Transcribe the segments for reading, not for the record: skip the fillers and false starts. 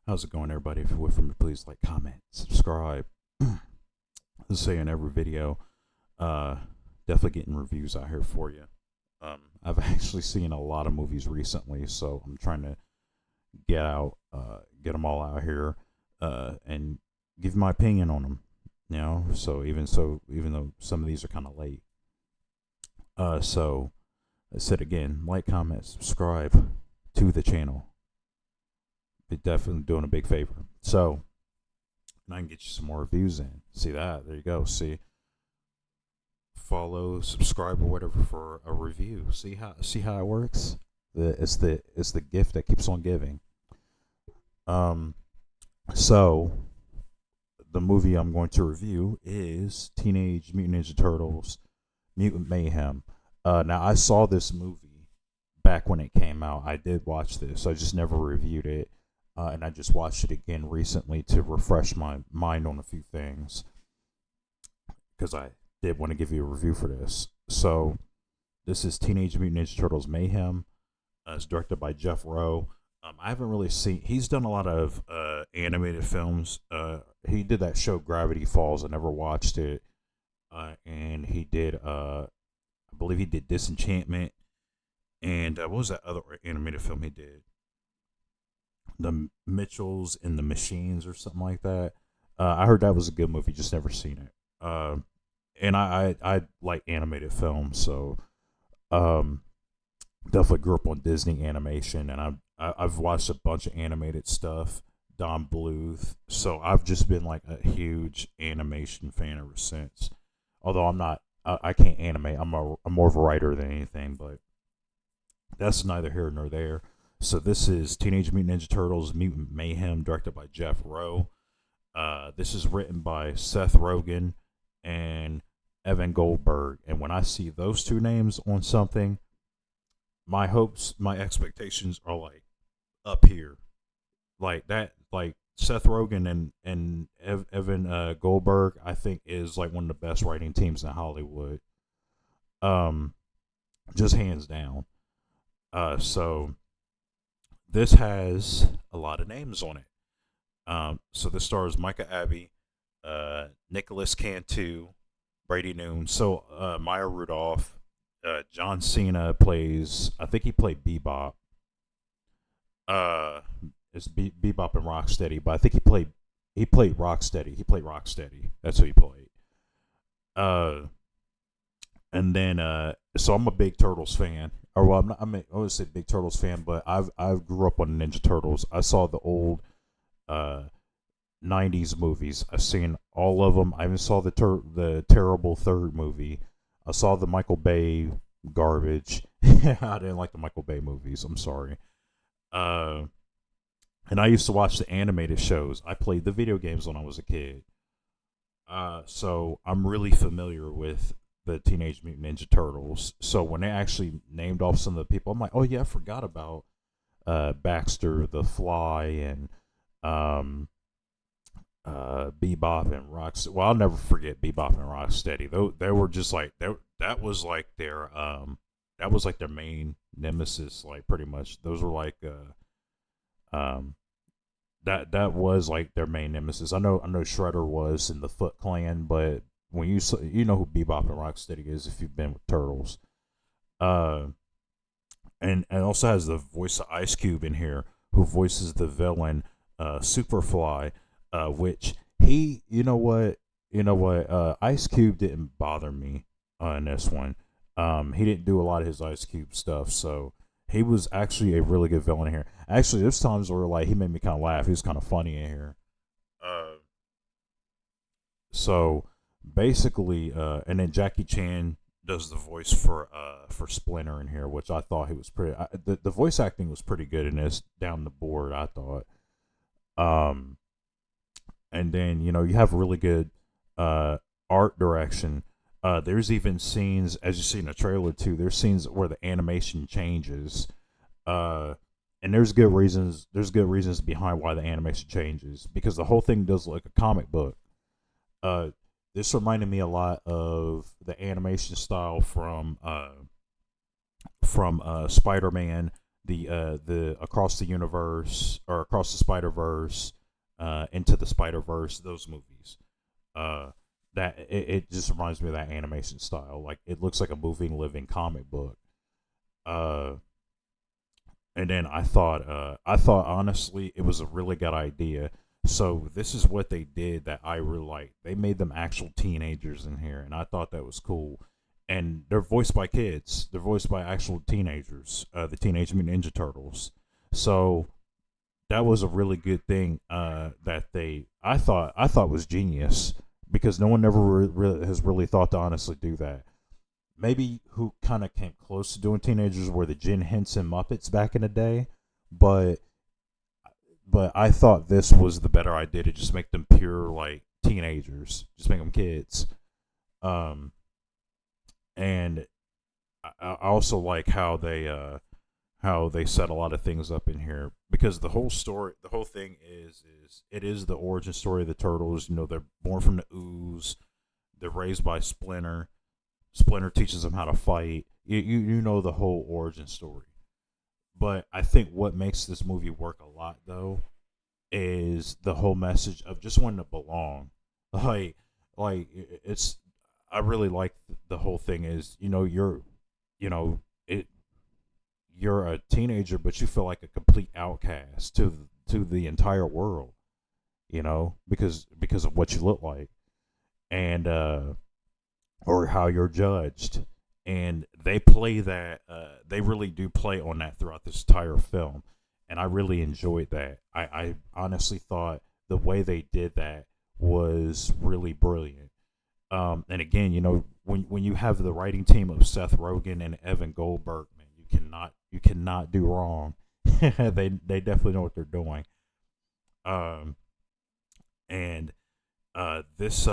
How's it going, everybody? If you would, for me, please like, comment, subscribe. Let's say in every video, uh, definitely getting reviews out here for you. I've actually seen a lot of movies recently, so I'm trying to get them all out here, and give my opinion on them. Even though some of these are kind of late, so I said again, like, comment, subscribe to the channel. Be definitely doing a big favor. So, and I can get you some more reviews in. See that? There you go. See, follow, subscribe, or whatever for a review. See how it works. It's the gift that keeps on giving. Um, so the movie I'm going to review is Teenage Mutant Ninja Turtles: Mutant Mayhem. Now I saw this movie back when it came out. I did watch this. I just never reviewed it. And I just watched it again recently to refresh my mind on a few things, because I did want to give you a review for this. So, this is Teenage Mutant Ninja Turtles Mayhem. It's directed by Jeff Rowe. I haven't really seen. He's done a lot of animated films. He did that show Gravity Falls. I never watched it. And he did. I believe he did Disenchantment. And what was that other animated film he did? The Mitchells and the Machines or something like that. I heard that was a good movie, just never seen it. And I like animated films, so definitely grew up on Disney animation, and I've watched a bunch of animated stuff, Don Bluth, so I've just been like a huge animation fan ever since. Although I can't animate. I'm more of a writer than anything, but that's neither here nor there. So this is Teenage Mutant Ninja Turtles Mutant Mayhem, directed by Jeff Rowe. This is written by Seth Rogen and Evan Goldberg. And when I see those two names on something, my hopes, my expectations are like up here. Like that, like Seth Rogen and Evan Goldberg, I think is like one of the best writing teams in Hollywood. Just hands down. So this has a lot of names on it. So this stars Micah Abbey, Nicholas Cantu, Brady Noon. So Maya Rudolph, John Cena plays. I think he played Bebop. It's Bebop and Rocksteady, but I think he played Rocksteady. He played Rocksteady. That's who he played. And then so I'm a big Turtles fan. Or well, I would say big Turtles fan, but I've grew up on Ninja Turtles. I saw the old 90s movies. I've seen all of them. I even saw the terrible third movie. I saw the Michael Bay garbage. I didn't like the Michael Bay movies. I'm sorry. And I used to watch the animated shows. I played the video games when I was a kid. So I'm really familiar with the Teenage Mutant Ninja Turtles. So when they actually named off some of the people, I'm like, oh yeah, I forgot about Baxter the Fly and Bebop and Rocksteady. Well, I'll never forget Bebop and Rocksteady. They were just like that was like their main nemesis. Like pretty much, those were like that was like their main nemesis. I know Shredder was in the Foot Clan, but when you know who Bebop and Rocksteady is if you've been with Turtles. And also has the voice of Ice Cube in here, who voices the villain Superfly, which Ice Cube didn't bother me in this one. He didn't do a lot of his Ice Cube stuff, so he was actually a really good villain here. Actually, there's times where like he made me kind of laugh. He was kind of funny in here. So basically, and then Jackie Chan does the voice for Splinter in here, which I thought he was pretty. The voice acting was pretty good in this, down the board, I thought. And then you have really good art direction. There's even scenes, as you see in the trailer too. There's scenes where the animation changes, and there's good reasons. There's good reasons behind why the animation changes, because the whole thing does look like a comic book. This reminded me a lot of the animation style from Spider-Man, the Across the Universe or Across the Spider Verse, Into the Spider Verse, those movies. Uh, that it just reminds me of that animation style. Like it looks like a moving, living comic book. Uh, and then I thought honestly it was a really good idea. So this is what they did that I really like. They made them actual teenagers in here, and I thought that was cool. And they're voiced by kids. They're voiced by actual teenagers, the Teenage Mutant Ninja Turtles. So that was a really good thing that I thought was genius because no one ever has really thought to honestly do that. Maybe who kind of came close to doing teenagers were the Jim Henson Muppets back in the day, but I thought this was the better idea to just make them pure like teenagers, just make them kids. Um, and I also like how they set a lot of things up in here because the whole story, the whole thing is it is the origin story of the turtles. You know, they're born from the ooze. They're raised by Splinter. Splinter teaches them how to fight. You know the whole origin story. But I think what makes this movie work a lot though is the whole message of just wanting to belong. Like it's I really like the whole thing is you know it you're a teenager but you feel like a complete outcast to the entire world, because of what you look like and or how you're judged. And they play that they really do play on that throughout this entire film, and I really enjoyed that. I honestly thought the way they did that was really brilliant. And again, when you have the writing team of Seth Rogen and Evan Goldberg, man, you cannot do wrong. They definitely know what they're doing. Um, and this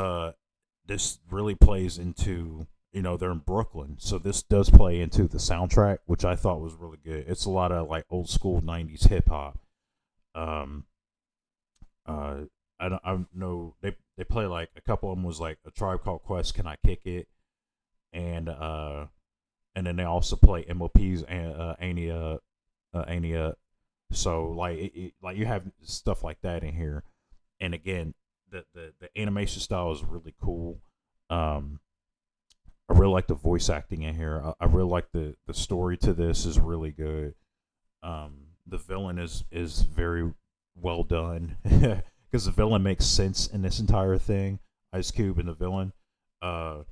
really plays into, they're in Brooklyn, so this does play into the soundtrack, which I thought was really good. It's a lot of like old school '90s hip hop. Um, uh, I know they play like a couple of them was like A Tribe Called Quest, Can I Kick It, and and then they also play MOP's Ania, Ania. So like like you have stuff like that in here, and again, the animation style is really cool. Um, I really like the voice acting in here. I really like the story to this is really good. The villain is very well done because the villain makes sense in this entire thing. Ice Cube and the villain, uh,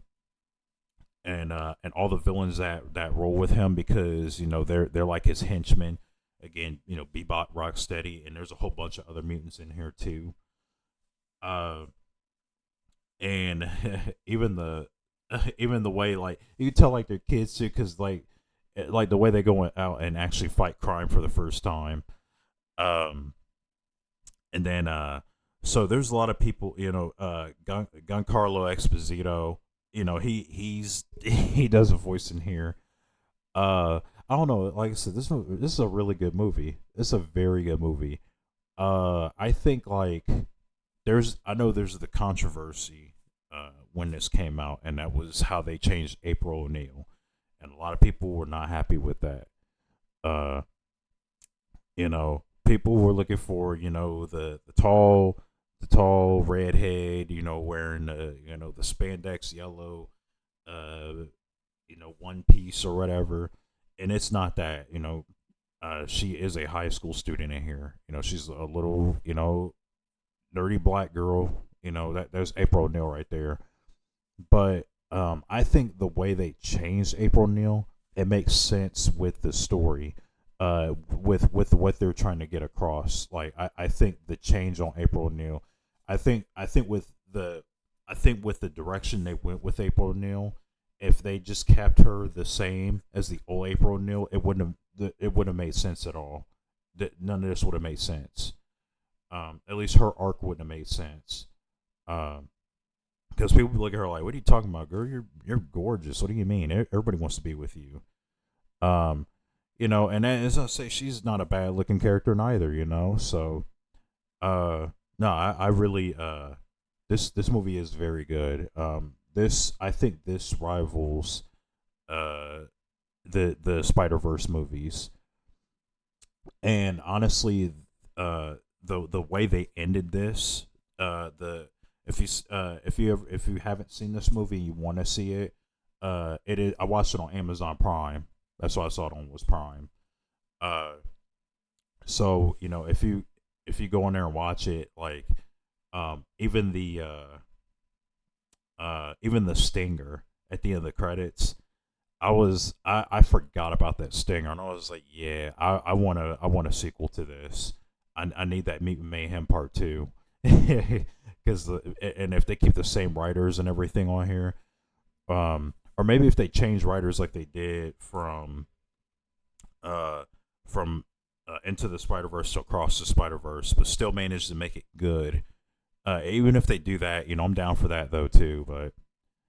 and all the villains that roll with him because they're like his henchmen. Again, Bebop, Rocksteady, and there's a whole bunch of other mutants in here too. Uh, and even the even the way like you can tell like they're kids too because like the way they go out and actually fight crime for the first time. Um, and then so there's a lot of people, Giancarlo Esposito, he does a voice in here. I don't know, like I said, this is a really good movie. It's a very good movie. I think like I know there's the controversy when this came out, and that was how they changed April O'Neil, and a lot of people were not happy with that. Uh, People were looking for the tall redhead, wearing the spandex yellow, uh, one piece or whatever, and it's not that. She is a high school student in here. She's a little nerdy black girl. There's April O'Neil right there. But I think the way they changed April O'Neil, it makes sense with the story, with what they're trying to get across. Like I think the change on April O'Neil, I think with the direction they went with April O'Neil, if they just kept her the same as the old April O'Neil, it wouldn't have made sense at all. None of this would have made sense. At least her arc wouldn't have made sense. Because people look at her like, "What are you talking about, girl? You're gorgeous. What do you mean? Everybody wants to be with you." Um, and as I say, she's not a bad looking character neither. So no, I really this movie is very good. I think this rivals uh the Spider Verse movies. And honestly, the way they ended this, the if you haven't seen this movie, and you want to see it, it is. I watched it on Amazon Prime. That's why I saw it on was Prime. Uh, so if you go in there and watch it, like even even the stinger at the end of the credits, I forgot about that stinger, and I was like, yeah, I want a sequel to this. I need that Mutant Mayhem Part Two, because and if they keep the same writers and everything on here, or maybe if they change writers like they did uh from Into the Spider Verse to Across the Spider Verse, but still manage to make it good. Even if they do that, I'm down for that though too. But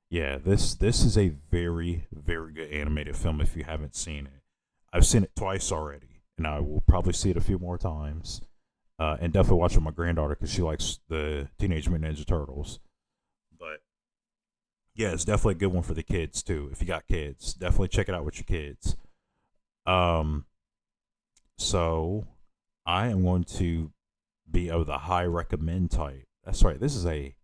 yeah, this is a very very good animated film. If you haven't seen it, I've seen it twice already, and I will probably see it a few more times. And definitely watch with my granddaughter because she likes the Teenage Mutant Ninja Turtles. But yeah, it's definitely a good one for the kids too. If you got kids, definitely check it out with your kids. Um, so I am going to be of the high recommend type. That's right. This is a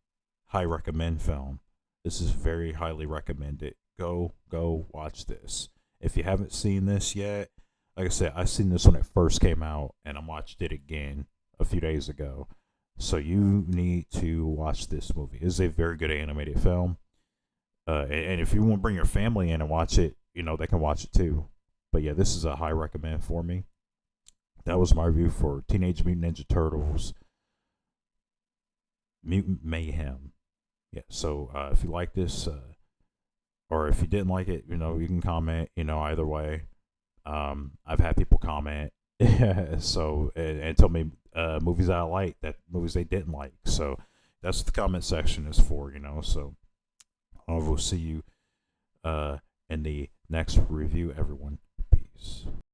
high recommend film. This is very highly recommended. Go watch this. If you haven't seen this yet, like I said, I seen this when it first came out, and I watched it again a few days ago. So you need to watch this movie. It's a very good animated film. And if you want to bring your family in and watch it, they can watch it too. But yeah, this is a high recommend for me. That was my review for Teenage Mutant Ninja Turtles Mutant Mayhem. Yeah, so if you like this, or if you didn't like it, you can comment, either way. I've had people comment, so and tell me movies I like, that movies they didn't like. So that's what the comment section is for, So I will see you in the next review, everyone. Peace.